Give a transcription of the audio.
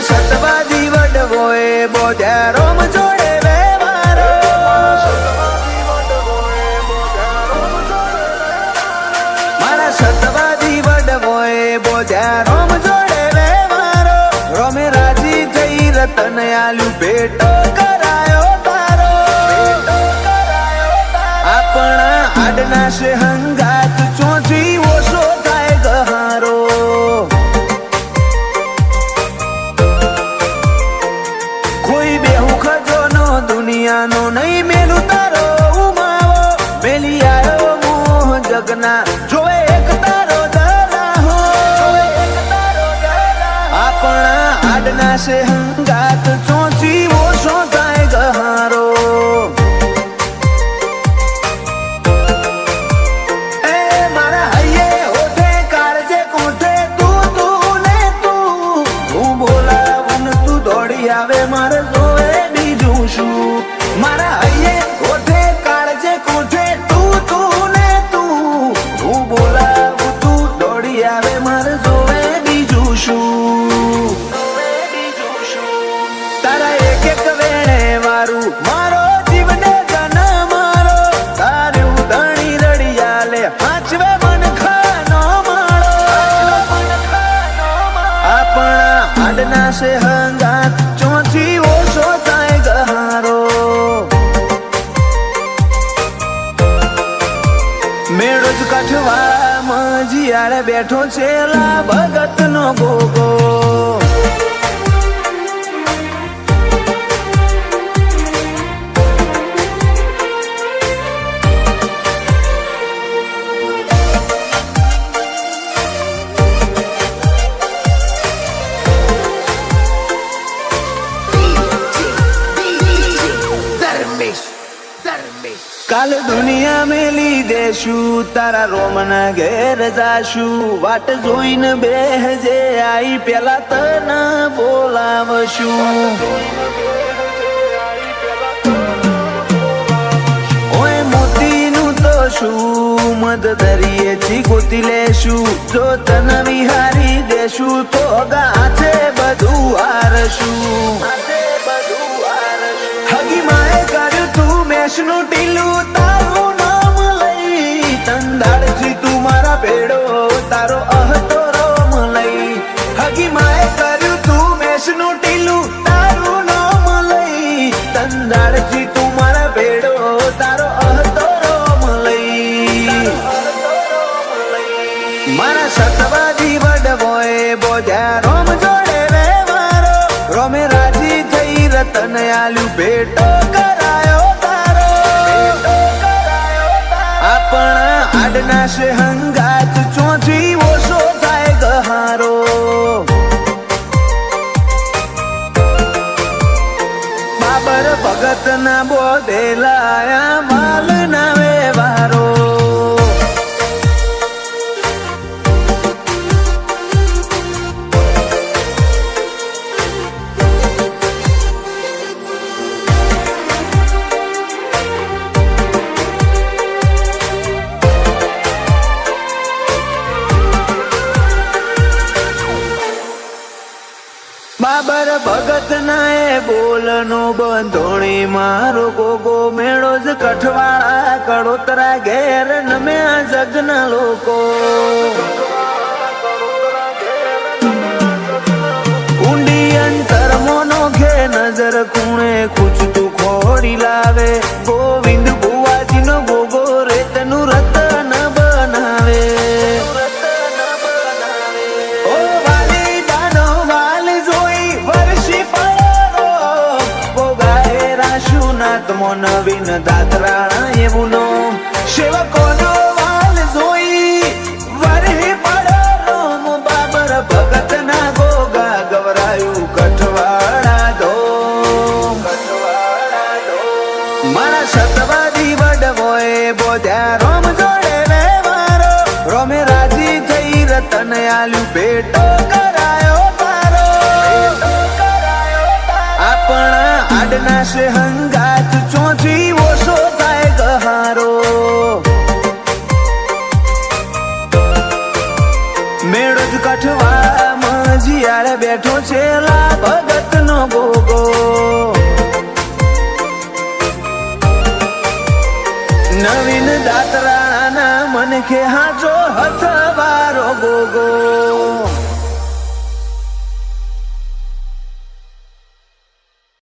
સતવાદી વડવોએ બોજારોમ જોડે વ્યવહારો મારા સતવાદી વડવોએ બોજારોમ જોડે વ્યવહારો રોમે રાજી થઈ રતન આલ્યું ભેટો કરાયો તારો આપણા આડના છે હંગાત ચોથી ઓછો થાય ગહારો દુનિયાનો નહીં મેલું તારો ઉમાવો મેલી આવ્યો મોહ જગના જોવે એક તારો દરાહો આપણા આડના છે હંગાત ચોથી ઓછો થાય ગહારો એ મારા હૈયે હોઠે કાળજે કોઠે તું ને તું હું બોલાવું તું દોડી આવે મારે જોવે બીજું શું મારા હૈયે હોઠે કાળજે કોઠે તું ને તું હું બોલાવું તું દોડી આવે મારે જોવે બીજું શું તારા એક એક વેણે વારું મારો જીવને જન મારો તારું ધણી રડિયા લે પાંચવે મન ખાનો માળો આપણા આડના છે હંગાત ચોથી ઓછો થાય ગહારો મેળો જ કાઠવામાં જીયાળે બેઠો છે લા ભગત નો ગોગો કાલ દુનિયા મેલી દેશું તારા રોમના ઘેર જાશું વાટ જોઈને બેહજે આઈ પેલા તને બોલાવશું ઓય મોતીનું તો શું મદ દરિયેથી ગોતી લેશું જો તને વિહારી દેશું તો ગાથે બધું હારશું હગી માએ કર્યું તું મેષનું ટીલું તારું નામ લઈ તંદાળથી તું મારા ભેડો તારો અહતો રોમ લઈ હગી માએ કર્યું તું મેષનું ટીલું તારું નામ લઈ તંદાળથી તું મારા ભેડો તારો અહતો રોમ લઈ મારા સતવાદી વડવોએ બોજા રોમ જોડે વ્યવહારો રોમે રાજી થઈ રતન આલ્યું ભેટો કરાયો તારો આપણા આડના છે હંગાત ચોથી ઓછો થાય ગહારો બાબર ભગત ના બોધેલાયા માલ ના વ્યવહારો બાબર ભગત ના એ બોલનો બંધોણી મારો ગોગો મેળો જ કઠવાળા કડોતરા ઘેર નમ્યા જગના લોકો ઊંડી અંતર મોનો ઘે નજર ખૂણે ખૂચતું ખોડી લાવે ગોવિંદ ભુવાજી નો ગોગો રેતનું રતન બનાવે નવીન દાતરાણા એવું નો સેવકોનો વાલ જોઈ વરહી પડો બાબર ભગત ના ગોગા ગવરાયું કઠવાળા ધો મારા સતવાદી વડવોએ બોધ્યા રોમ જોડે વ્યવહારો રોમે રાજી થઈ નવીન દાતરાના મનખે હાચો હથવારો ગોગો